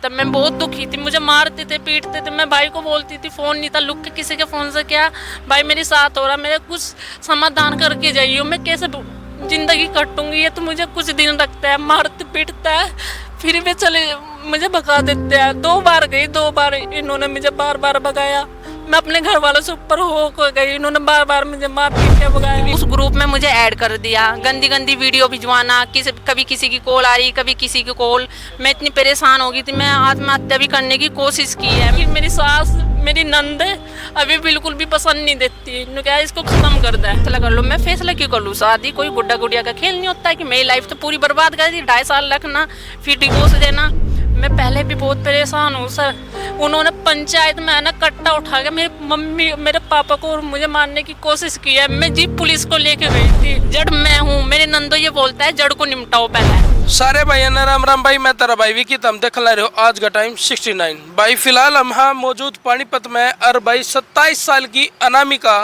था, मैं बहुत दुखी थी, मुझे मारते थे पीटते थे। मैं भाई को बोलती थी, फोन नहीं था, लुक के किसी के फोन से क्या भाई मेरे साथ हो रहा, मेरे कुछ समाधान करके जाइए, मैं कैसे जिंदगी कटूंगी, ये तो मुझे कुछ दिन रखता है, मारते पीटता है, फिर भी चले मुझे भगा देते हैं। 2 बार गई, 2 बार इन्होंने मुझे बार बार भगाया, मैं अपने घर वालों से ऊपर हो गई, इन्होंने बार बार मुझे मार पीट के भगाया। उस ग्रुप में मुझे ऐड कर दिया, गंदी गंदी वीडियो भिजवाना, कभी किसी की कॉल आ रही, कभी किसी की कॉल। मैं इतनी परेशान हो गई थी, मैं आत्महत्या भी करने की कोशिश की है। फिर मेरी सास, मेरी नंद अभी बिल्कुल भी पसंद नहीं देती, इन्होंने कहा इसको खत्म कर दे। फैसला कर लो, मैं फैसला क्यों कर लूँ? शादी कोई गुड्डा गुड़िया का खेल नहीं होता है कि मेरी लाइफ तो पूरी बर्बाद कर दी, 2.5 साल रखना फिर डिवोर्स देना। मैं पहले भी बहुत परेशान हूँ सर। उन्होंने पंचायत में ना कट्टा उठा के मेरी मम्मी मेरे पापा को और मुझे मारने की कोशिश की है। मैं जीप पुलिस को लेके गई थी, जड़ मैं हूँ। मेरे नंदो ये बोलता है जड़ को निपटाओ पहले। सारे भाई ना राम राम भाई, मैं तेरा भाई विकी, तुम देख ला रहे हो आज का टाइम 69 भाई। फिलहाल हम यहाँ मौजूद पानीपत में, और भाई 27 साल की अनामिका,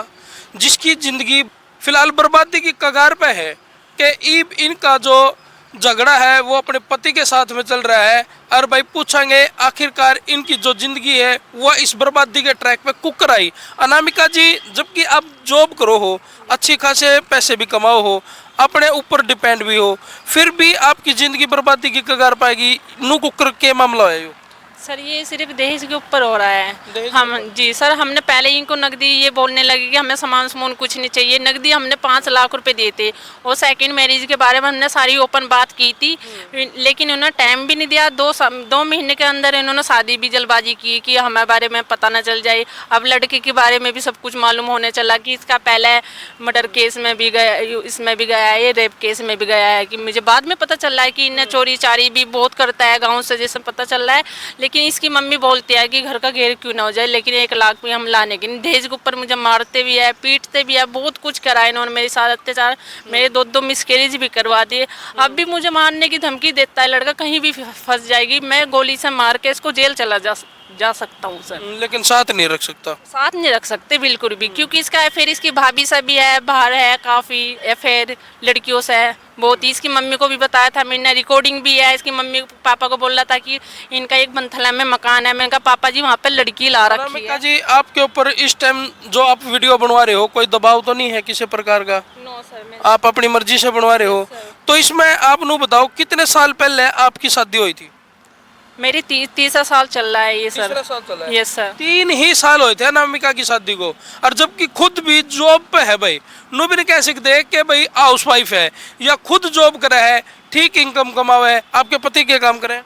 जिसकी जिंदगी फिलहाल बर्बादी की कगार पे है, कि इनका जो झगड़ा है वो अपने पति के साथ में चल रहा है। और भाई पूछेंगे आखिरकार इनकी जो जिंदगी है वो इस बर्बादी के ट्रैक पे कुकर आई। अनामिका जी, जबकि आप जॉब करो हो, अच्छी खासे पैसे भी कमाओ हो, अपने ऊपर डिपेंड भी हो, फिर भी आपकी जिंदगी बर्बादी की कगार पाएगी, नू कुकर के मामला है यो। सर ये सिर्फ दहेज के ऊपर हो रहा है। हम जी सर, हमने पहले ही इनको नकदी ये बोलने लगे कि हमें सामान सामान कुछ नहीं चाहिए। नकदी हमने 5 लाख रुपए दिए थे, और सेकंड मैरिज के बारे में हमने सारी ओपन बात की थी, लेकिन उन्होंने टाइम भी नहीं दिया। 2 महीने के अंदर इन्होंने शादी भी जल्दबाजी की कि हमारे बारे में पता ना चल जाए। अब लड़के के बारे में भी सब कुछ मालूम होने चला कि इसका पहले मर्डर केस में भी गया, इसमें भी गया है, ये रेप केस में भी गया है। कि मुझे बाद में पता चल रहा है कि इन्हें चोरी चारी भी बहुत करता है, गाँव से जैसे पता चल रहा है। लेकिन इसकी मम्मी बोलती है कि घर का घेर क्यों ना हो जाए, लेकिन 1 लाख भी हम लाने के नहीं। दहेज के ऊपर मुझे मारते भी है, पीटते भी है, बहुत कुछ करा इन्होंने मेरे साथ अत्याचार। मेरे 2 मिसकैरेज भी करवा दिए। अब भी मुझे मारने की धमकी देता है लड़का, कहीं भी फंस जाएगी, मैं गोली से मार के इसको जेल चला जा सकता हूँ सर। लेकिन साथ नहीं रख सकता। साथ नहीं रख सकते बिल्कुल भी, क्योंकि इसका अफेयर इसकी भाभी से भी है, बाहर है, काफ़ी अफेयर लड़कियों से है बहुत ही। इसकी मम्मी को भी बताया था मैंने, रिकॉर्डिंग भी है। इसकी मम्मी पापा को बोल रहा था कि इनका एक बनथला में मकान है। मैंने कहा पापा जी वहाँ पे लड़की ला रखी है। जी, आपके ऊपर इस टाइम जो आप वीडियो बनवा रहे हो, कोई दबाव तो नहीं है किसी प्रकार का? नो सर, आप अपनी मर्जी से बनवा रहे हो। तो इसमें आप नू बताओ, कितने साल पहले आपकी शादी हुई थी? मेरी 30 साल चल रहा है ये सर। 30 साल चला है? Yes sir. 3 ही साल हुए थे अनामिका की शादी को, और जबकि खुद भी जॉब पे है भाई। नु भी नहीं कह सकते कि भाई हाउस वाइफ है, या खुद जॉब करे है, ठीक इनकम कमावे है। आपके पति क्या काम करे?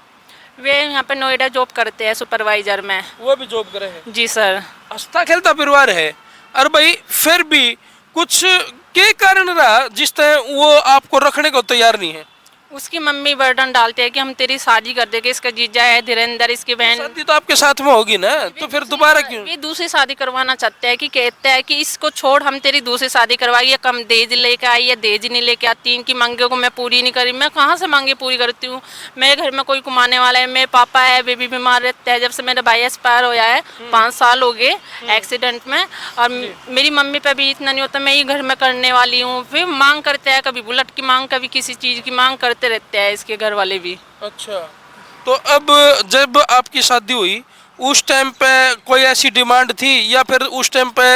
वे यहाँ पे नोएडा जॉब करते हैं, सुपरवाइजर में। वो भी जॉब करे है? जी सर। हंसता खेलता परिवार है। और भाई फिर भी कुछ के कारण रहा जिस तरह वो आपको रखने को तैयार नहीं है? उसकी मम्मी बर्डन डालती है कि हम तेरी शादी कर देंगे। इसका जीजा है धीरेन्द्र, इसकी बहन। शादी तो आपके साथ में होगी ना, तो फिर दोबारा क्यों? ये दूसरी शादी करवाना चाहते हैं, कि कहते हैं कि इसको छोड़, हम तेरी दूसरी शादी करवाई। ये कम दहेज लेके आई है, दहेज नहीं लेके आती। इनकी मांगे को मैं पूरी नहीं करी। मैं कहाँ से मांगे पूरी करती हूँ? मेरे घर में कोई कमाने वाला है, मेरे पापा है, बेबी बीमार रहते हैं। जब से मेरा भाई एक्सपायर होया है 5 साल हो गए एक्सीडेंट में, और मेरी मम्मी पे भी इतना नहीं होता। मैं ही घर में करने वाली हूँ। फिर मांग करते हैं, कभी बुलेट की मांग, कभी किसी चीज़ की मांग करते रहते हैं इसके घर वाले भी। अच्छा, तो अब जब आपकी शादी हुई उस टाइम पे कोई ऐसी डिमांड थी, या फिर उस टाइम पे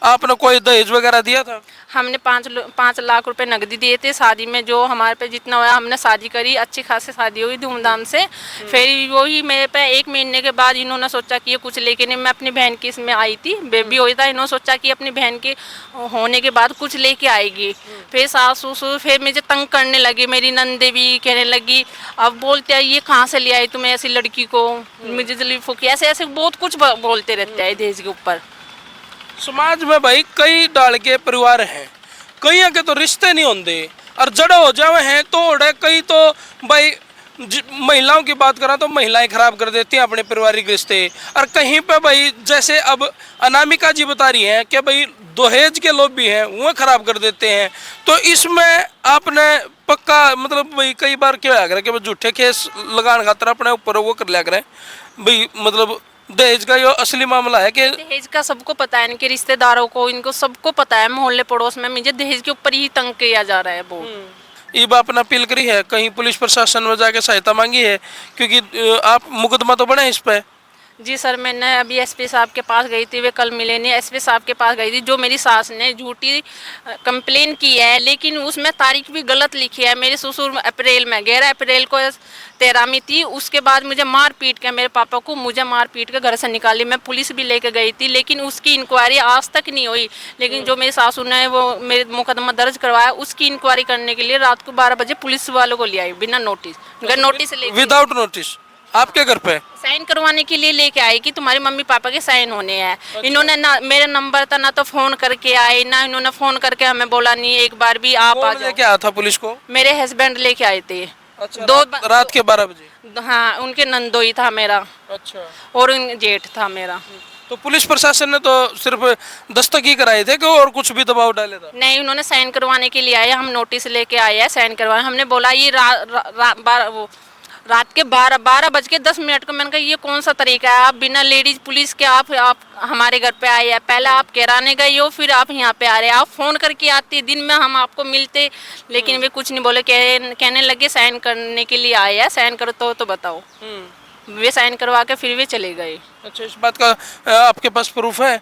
आपने कोई दहेज वगैरह दिया था? हमने 5 लाख रुपए नकदी दिए थे शादी में। जो हमारे पे जितना हुआ हमने शादी करी, अच्छी खासी शादी हुई धूमधाम से। फिर वही मेरे पे 1 महीने के बाद इन्होंने सोचा कि ये कुछ लेके नहीं। मैं अपनी बहन की इसमें आई थी, बेबी हुई था। इन्होंने सोचा कि अपनी बहन के होने के बाद कुछ लेके आएगी। फिर सास ससुर फिर मुझे तंग करने लगी, मेरी नंदे भी कहने लगी। अब बोलते हैं ये कहाँ से ले आई तुम्हें ऐसी लड़की को, मुझे जल्दी फूकी, ऐसे ऐसे बहुत कुछ बोलते रहते हैं दहेज के ऊपर। समाज में भाई कई डाल के परिवार हैं, कई के तो रिश्ते नहीं होते, और जड़ हो जावे हैं तो उड़े कई तो भाई। महिलाओं की बात करा तो महिलाएं खराब कर देती हैं अपने पारिवारिक रिश्ते। और कहीं पे भाई जैसे अब अनामिका जी बता रही हैं कि भाई दहेज के लोग भी हैं, वो खराब कर देते हैं। तो इसमें आपने पक्का मतलब भाई कई बार क्या होया करे कि झूठे केस लगाने खातर अपने ऊपर वो कर लिया करें भाई, मतलब दहेज का ये असली मामला है कि दहेज का सबको पता है, इनके रिश्तेदारों को, इनको सबको पता है, मोहल्ले पड़ोस में मुझे दहेज के ऊपर ही तंग किया जा रहा है वो। ईब आपने अपील करी है, कहीं पुलिस प्रशासन में जाके सहायता मांगी है, क्योंकि आप मुकदमा तो बने इस पे। जी सर, मैंने अभी एसपी साहब के पास गई थी, वे कल मिले नहीं। एसपी साहब के पास गई थी, जो मेरी सास ने झूठी कंप्लेन की है, लेकिन उसमें तारीख भी गलत लिखी है। मेरे ससुर अप्रैल में 11 अप्रैल को तेरामी थी, उसके बाद मुझे मार पीट के, मेरे पापा को मुझे मार पीट के घर से निकाली। मैं पुलिस भी लेके गई थी, लेकिन उसकी इंक्वायरी आज तक नहीं हुई। लेकिन जो मेरी सासू ने वो मेरे मुकदमा दर्ज करवाया, उसकी इंक्वायरी करने के लिए रात को 12 बजे पुलिस वालों को ले आई बिना नोटिस, नोटिस ले विदाउट नोटिस आपके घर पे साइन करवाने के लिए लेके आई कि तुम्हारे मम्मी पापा के साइन होने हैं। इन्होंने ना मेरा नंबर था, ना तो फोन करके आए, ना इन्होंने फोन करके हमें बोला नहीं एक बार भी आप आ जाओ। लेके आया था पुलिस को? मेरे हस्बैंड लेके आए थे। अच्छा, रात के 12 बजे? हाँ, उनके नंदोई था मेरा। अच्छा। और जेठ था मेरा। तो पुलिस प्रशासन ने तो सिर्फ दस्तक ही कराए थे कि और कुछ भी दबाव डाले था? नहीं, उन्होंने साइन करवाने के लिए आए, हम नोटिस लेके आए हैं साइन करवाने। हमने बोला ये रात के 12:10 को। मैंने कहा ये कौन सा तरीका है, आप बिना लेडीज पुलिस के आप हमारे घर पे आए हैं। पहले आप किराने गए हो, फिर आप यहाँ पे आ रहे हैं। आप फोन करके आते, दिन में हम आपको मिलते, लेकिन वे कुछ नहीं बोले। कहने लगे साइन करने के लिए आए हैं, साइन करो तो बताओ। वे साइन करवा के फिर वे चले गए। अच्छा, इस बात का आपके पास प्रूफ है?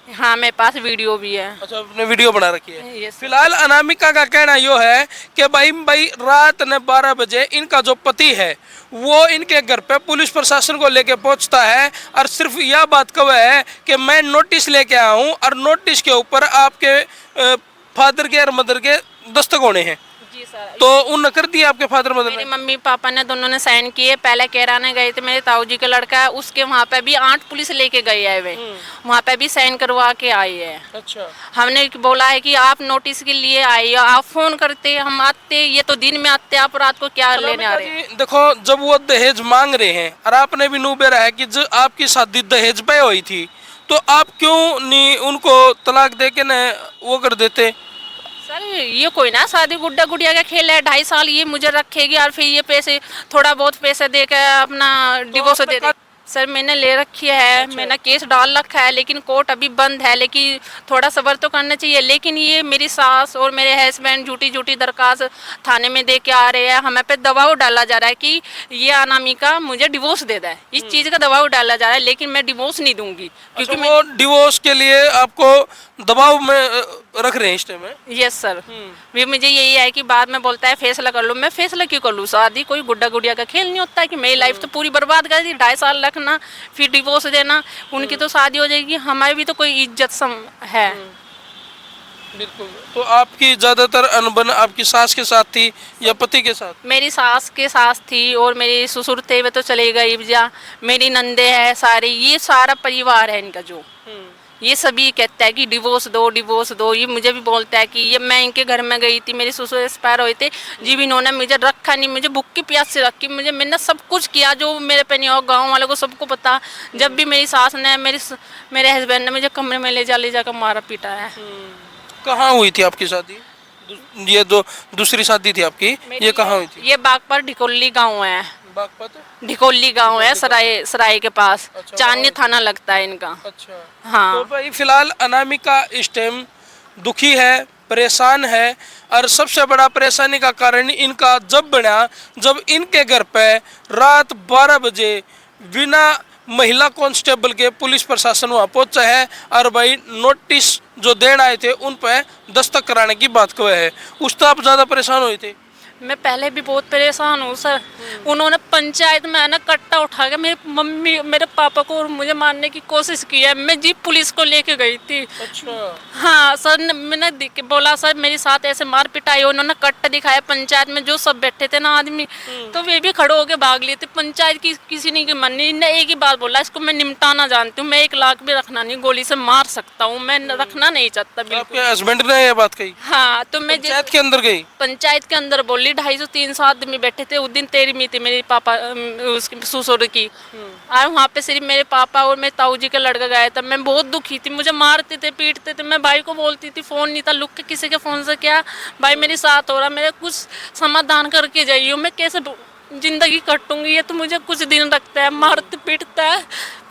हाँ, मेरे पास वीडियो भी है। अच्छा, आपने वीडियो बना रखी है? यस। फिलहाल अनामिका का कहना यो है कि भाई रात ने 12 बजे इनका जो पति है वो इनके घर पे पुलिस प्रशासन को लेके पहुंचता है, और सिर्फ यह बात कह है कि मैं नोटिस लेके आया हूँ, और नोटिस के ऊपर आपके फादर के और मदर के दस्तक होने हैं। जी सर। तो उन कर दिए आपके फादर मदर ने? मेरे मम्मी पापा ने दोनों ने साइन किए। पहले केराने गए थे, मेरे ताऊ जी का लड़का है, उसके वहाँ पे भी 8 पुलिस लेके गए हैं वे, वहाँ पे भी साइन करवा के आए हैं। अच्छा। हमने बोला है कि आप नोटिस के लिए आए, आप फोन करते, हम आते। ये तो दिन में आते, आप रात को क्या लेने आ रहे हैं? देखो, जब वो दहेज मांग रहे हैं और आपने भी नूबे रहा है कि जो आपकी शादी दहेज पे हुई थी, तो आप क्यों नहीं उनको तलाक दे के न वो कर देते? सर, ये कोई ना शादी गुड्डा गुड़िया का खेल है। 2.5 साल ये मुझे रखेगी और फिर ये पैसे, थोड़ा बहुत पैसे देकर अपना डिवोर्स दे दे। सर, मैंने ले रखी है। अच्छा। मैंने केस डाल रखा है, लेकिन कोर्ट अभी बंद है। लेकिन थोड़ा सब्र तो करना चाहिए। लेकिन ये मेरी सास और मेरे हस्बैंड झूठी दरखास्त थाने में दे के आ रहे हैं। हमें पे दबाव डाला जा रहा है कि ये अनामिका मुझे डिवोर्स दे दे। इस चीज़ का दबाव डाला जा रहा है, लेकिन मैं डिवोर्स नहीं दूंगी, क्योंकि वो डिवोर्स के लिए आपको दबाव में रख रहे हैं इस टाइम में? Yes sir. भी मुझे यही है कि बाद में बोलता है फैसला कर लो। मैं फैसला क्यों कर लूँ? शादी कोई गुड्डा गुड़िया का खेल नहीं होता है कि मेरी लाइफ तो पूरी बर्बाद कर दी। 2.5 साल रखना, फिर डिवोर्स देना, उनकी तो शादी हो जाएगी, हमारी भी तो कोई इज्जत है। बिल्कुल। तो आपकी ज्यादातर अनबन आपकी सास के साथ थी या पति के साथ? मेरी सास के साथ थी, और मेरे ससुर थे वे तो चले गए जा। मेरी नंदे है सारी, ये सारा परिवार है इनका। जो ये सभी कहता है कि डिवोर्स दो, डिवोर्स दो। ये मुझे भी बोलता है कि ये मैं इनके घर में गई थी, मेरे ससुर एक्सपायर हुए थे जी, इन्होंने मुझे रखा नहीं, मुझे भूख की प्यास से रखी, मैंने सब कुछ किया जो मेरे पे नहीं हो। गाँव वालों को सबको पता। जब भी मेरी सास ने मेरे हस्बैंड ने मुझे कमरे में ले जाकर मारा पीटा है। कहाँ हुई थी आपकी शादी? ये जो दूसरी शादी थी आपकी, ये कहाँ हुई थी? ये बागपर ढिकोली गाँव है। बागपत ढिकोली गांव है, सराय के पास। अच्छा, चांदनी थाना लगता है इनका। अच्छा। हाँ। तो भाई फिलहाल अनामिका इस टाइम दुखी है, परेशान है, और सबसे बड़ा परेशानी का कारण इनका जब इनके घर पे रात 12 बजे बिना महिला कांस्टेबल के पुलिस प्रशासन वहाँ पहुंचा है, और भाई नोटिस जो देने आए थे उन पे दस्तक कराने की बात कही है। उस तो आप ज़्यादा परेशान हुए थे? मैं पहले भी बहुत परेशान हूँ सर। उन्होंने पंचायत में ना कट्टा उठा के मेरी मम्मी मेरे पापा को और मुझे मारने की कोशिश की है। मैं जीप पुलिस को लेके गई थी। अच्छा। हाँ सर, मैंने बोला सर मेरे साथ ऐसे मार पिटाई। उन्होंने कट्टा दिखाया पंचायत में, जो सब बैठे थे ना आदमी, तो वे भी खड़े होके भाग लिए थे। पंचायत की किसी ने मानी। ने एक ही बात बोला, इसको मैं निपटाना जानती हूँ, मैं 1 लाख भी रखना नहीं, गोली से मार सकता हूँ, मैं रखना नहीं चाहता बिल्कुल। आपके हस्बैंड ने ये बात कही? हाँ। तो मैं पंचायत के अंदर गई? पंचायत के अंदर बोली। 250-300 आदमी बैठे थे। उस दिन 13वीं थी मेरे पापा उसकी ससुर की। और वहाँ पे सिर्फ मेरे पापा और मेरे ताऊ जी का लड़का गया था। मैं बहुत दुखी थी, मुझे मारते थे, पीटते थे। मैं भाई को बोलती थी, फ़ोन नहीं था, लुक के किसी के फ़ोन से क्या भाई मेरे साथ हो रहा, मेरे कुछ समाधान करके जाइए, मैं कैसे ज़िंदगी कटूंगी। ये तो मुझे कुछ दिन रखता है, मारते पीटता है,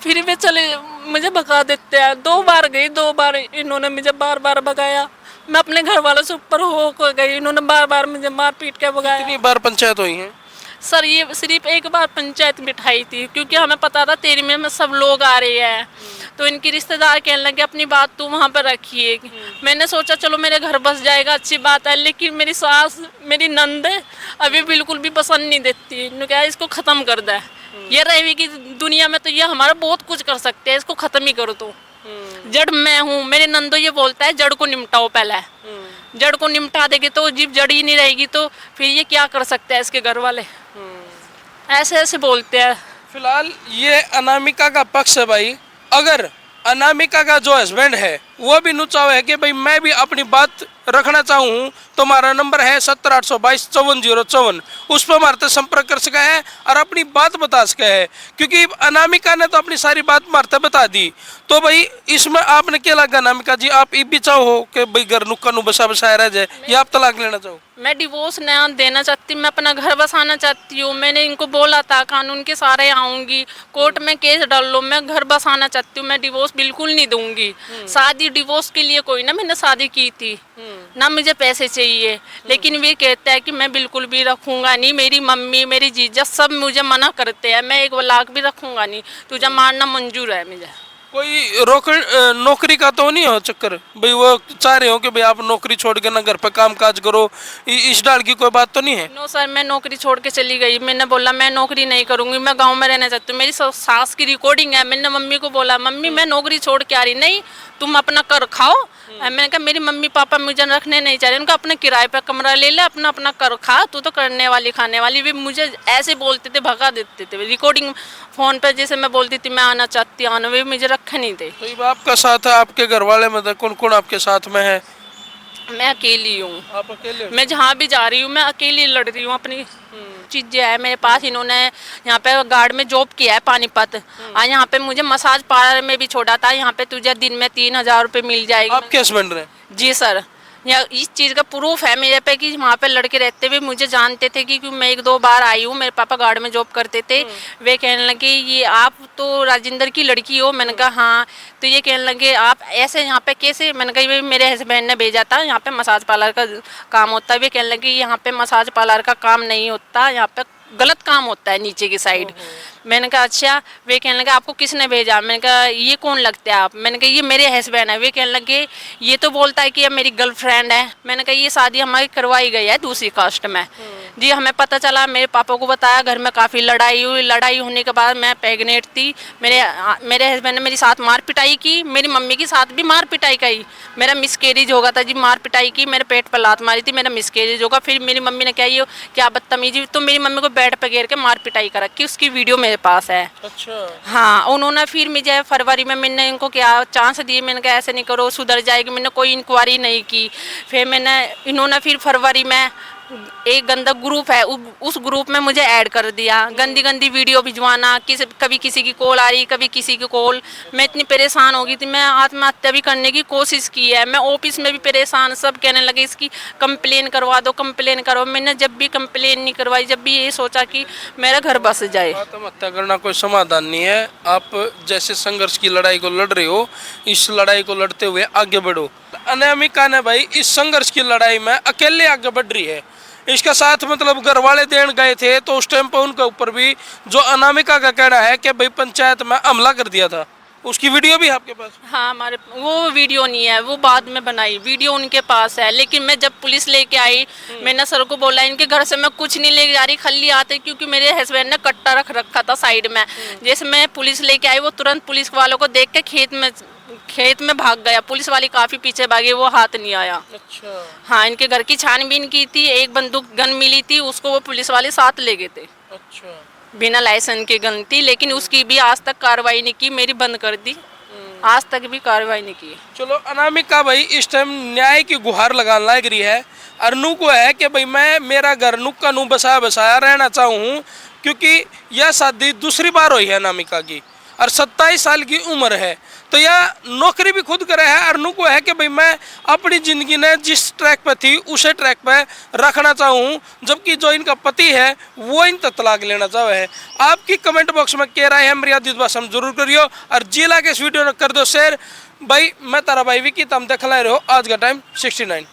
फिर वे चले मुझे भगा देते हैं। 2 बार गई, 2 बार इन्होंने मुझे बार भगाया। मैं अपने घर वालों से ऊपर हो गई, इन्होंने बार बार मुझे मार पीट के भगाया। कितनी बार पंचायत हुई है? सर ये सिर्फ एक बार पंचायत बिठाई थी, क्योंकि हमें पता था 13 में सब लोग आ रहे हैं, तो इनकी रिश्तेदार कहने लगे अपनी बात तू वहाँ पर रखिए। मैंने सोचा चलो मेरे घर बस जाएगा, अच्छी बात है, लेकिन मेरी सास मेरी नंद अभी बिल्कुल भी पसंद नहीं देती। इन्होंने कहा इसको ख़त्म कर दे, ये रही कि दुनिया में तो ये हमारा बहुत कुछ कर सकते हैं, इसको ख़त्म ही करो। तो जड़ मैं हूँ, मेरे नंदो ये बोलता है जड़ को निपटाओ पहले, जड़ को निपटा देगी तो जीव जड़ ही नहीं रहेगी तो फिर ये क्या कर सकते हैं इसके घर वाले, ऐसे ऐसे बोलते हैं। फिलहाल ये अनामिका का पक्ष है भाई। अगर अनामिका का जो हस्बैंड है वो भी नुचाव है कि भाई मैं भी अपनी बात रखना चाहूँ, तो हमारा नंबर है 70 822 54 054, उस पर हमारे संपर्क कर सका है और अपनी बात बता सका है, क्योंकि अनामिका ने तो अपनी सारी बात मारते बता दी। तो भाई इसमें आपने क्या लगा अनामिका जी, आप ये भी चाहो कि भाई घर नुक्का नु बसा बसाया रह जाए, या आप तलाक लेना चाहो? मैं डिवोर्स नया देना चाहती, मैं अपना घर बसाना चाहती हूँ। मैंने इनको बोला था कानून के सहारे आऊँगी, कोर्ट में केस डाल लो, मैं घर बसाना चाहती हूँ, मैं डिवोर्स बिल्कुल नहीं दूंगी। शादी डिवोर्स के लिए कोई ना, मैंने शादी की थी ना, मुझे पैसे चाहिए, लेकिन वे कहता है कि मैं बिल्कुल भी रखूँगा नहीं। मेरी मम्मी मेरी जीजा सब मुझे मना करते हैं, मैं 1 लाख भी रखूँगा नहीं, तुझे मारना मंजूर है मुझे। कोई नौकरी का तो नहीं हो चक्कर भाई, वो चाह रहे हो कि भाई आप नौकरी छोड़ के ना घर पे काम काज करो, इस डाल की कोई बात तो नहीं है? नो सर, मैं नौकरी छोड़ के चली गई। मैंने बोला मैं नौकरी नहीं करूंगी, मैं गांव में रहना चाहती हूँ। मेरी सास की रिकॉर्डिंग है, मैंने मम्मी को बोला मम्मी मैं नौकरी छोड़ के आ रही, नहीं तुम अपना कर खाओ। मैंने कहा मेरी मम्मी पापा मुझे रखने नहीं चाह रहे, उनका अपने किराए पे कमरा ले ले, अपना अपना कर खा, तू तो करने वाली खाने वाली। भी मुझे ऐसे बोलते थे, भगा देते थे रिकॉर्डिंग फोन पे, जैसे मैं बोलती थी मैं आना चाहती हूँ, वे मुझे रखे नहीं थे। तो ये आपका साथ है, आपके घर वाले में कौन कौन आपके साथ में है? मैं अकेली हूँ, आप अकेले? मैं जहाँ भी जा रही हूँ मैं अकेली लड़ रही हूँ। अपनी चीज़ें है मेरे पास, इन्होंने यहाँ पे गार्ड में जॉब किया है पानीपत, और यहाँ पे मुझे मसाज पार्लर में भी छोड़ा था। यहाँ पे तुझे दिन में 3000 रुपये मिल जाएगी। आपके हस्बैंड रहे? जी सर, या इस चीज़ का प्रूफ है मेरे पे कि वहाँ पे लड़के रहते हुए मुझे जानते थे, कि मैं 1-2 बार आई हूँ, मेरे पापा गार्ड में जॉब करते थे। वे कहने लगे ये आप तो राजेंद्र की लड़की हो, मैंने कहा हाँ। तो ये कहने लगे आप ऐसे यहाँ पे कैसे, मैंने कहा ये मेरे हस्बैंड ने भेजा था, यहाँ पे मसाज पार्लर का काम होता है। वे कहने लगे यहाँ पे मसाज पार्लर का काम नहीं होता, यहाँ पे गलत काम होता है नीचे की साइड। मैंने कहा अच्छा। वे कहने लगे आपको किसने भेजा? मैंने कहा ये कौन लगते हैं आप? मैंने कहा ये मेरे हस्बैंड है। वे कहने लगे ये तो बोलता है कि ये मेरी गर्लफ्रेंड है। मैंने कहा ये शादी हमारी करवाई गई है दूसरी कास्ट में। जी हमें पता चला, मेरे पापा को बताया, घर में काफ़ी लड़ाई हुई। लड़ाई होने के बाद मैं प्रेग्नेंट थी। मेरे हस्बैंड ने मेरी साथ मार पिटाई की, मेरी मम्मी की साथ भी मार पिटाई की। मेरा मिसकैरेज होगा था जी, मार पिटाई की, मेरे पेट पर लात मारी थी, मेरा मिसकैरेज होगा। फिर मेरी मम्मी ने क्या ये क्या बदतमीजी, तो मेरी मम्मी को बेड पर घेर के मार पिटाई कर रखी, उसकी वीडियो मेरे पास है। अच्छा। हाँ, उन्होंने फिर मुझे फरवरी में मैंने इनको क्या चांस दिए, मैंने कहा ऐसे नहीं करो सुधर जाएगी, मैंने कोई इंक्वायरी नहीं की। फिर इन्होंने फिर फरवरी में एक गंदा ग्रुप है, उस ग्रुप में मुझे ऐड कर दिया। गंदी गंदी वीडियो भिजवाना, कभी किसी की कॉल आ रही, कभी किसी की कॉल। मैं इतनी परेशान हो गई थी, मैं आत्महत्या भी करने की कोशिश की है। मैं ऑफिस में भी परेशान, सब कहने लगे इसकी कंप्लेन करवा दो, कंप्लेन करो। मैंने जब भी कंप्लेन नहीं करवाई, जब भी ये सोचा कि मेरा घर बस जाए। आत्महत्या करना कोई समाधान नहीं है। आप जैसे संघर्ष की लड़ाई को लड़ रहे हो, इस लड़ाई को लड़ते हुए आगे बढ़ो। अनामिका ने भाई इस संघर्ष की लड़ाई में अकेले आगे बढ़ रही है। इसका साथ मतलब घर वाले देन गए थे, तो उस टाइम पर उनके ऊपर भी जो अनामिका का कहना है कि भाई पंचायत में हमला कर दिया था, उसकी वीडियो भी आपके पास? हाँ, हमारे वो वीडियो नहीं है, वो बाद में बनाई वीडियो उनके पास है। लेकिन मैं जब पुलिस लेके आई, मैंने सर को बोला इनके घर से मैं कुछ नहीं लेके जा रही, खाली आते, क्योंकि मेरे हस्बैंड ने कट्टा रख रखा था साइड में। जैसे मैं पुलिस लेके आई, वो तुरंत पुलिस वालों को देख के खेत में भाग गया। पुलिस वाली काफ़ी पीछे भागे, वो हाथ नहीं आया। अच्छा। हाँ, इनके घर की छानबीन की थी, एक बंदूक गन मिली थी, उसको वो पुलिस वाले साथ ले गए थे। अच्छा। बिना लाइसेंस की गन थी, लेकिन उसकी भी आज तक कार्रवाई नहीं की, मेरी बंद कर दी, आज तक भी कार्रवाई नहीं की। चलो अनामिका भाई इस टाइम न्याय की गुहार लगाने लग रही है। अरनू को है कि भाई मैं मेरा घर नुक्का नु बसाया रहना चाहूँ, क्योंकि यह शादी दूसरी बार हुई है अनामिका की। और 27 साल की उम्र है। तो यह नौकरी भी खुद करे है और नुको है कि भाई मैं अपनी ज़िंदगी ने जिस ट्रैक पे थी उसे ट्रैक पे रखना चाहूँ, जबकि जो इनका पति है वो इन तलाक लेना चाहे है। आपकी कमेंट बॉक्स में कह रहे हैं मर्यादित भाषा में जरूर करियो और जिला के इस वीडियो ने कर दो शेयर। भाई मैं तारा भाई विकी, तुम देख रहे हो आज का टाइम 69।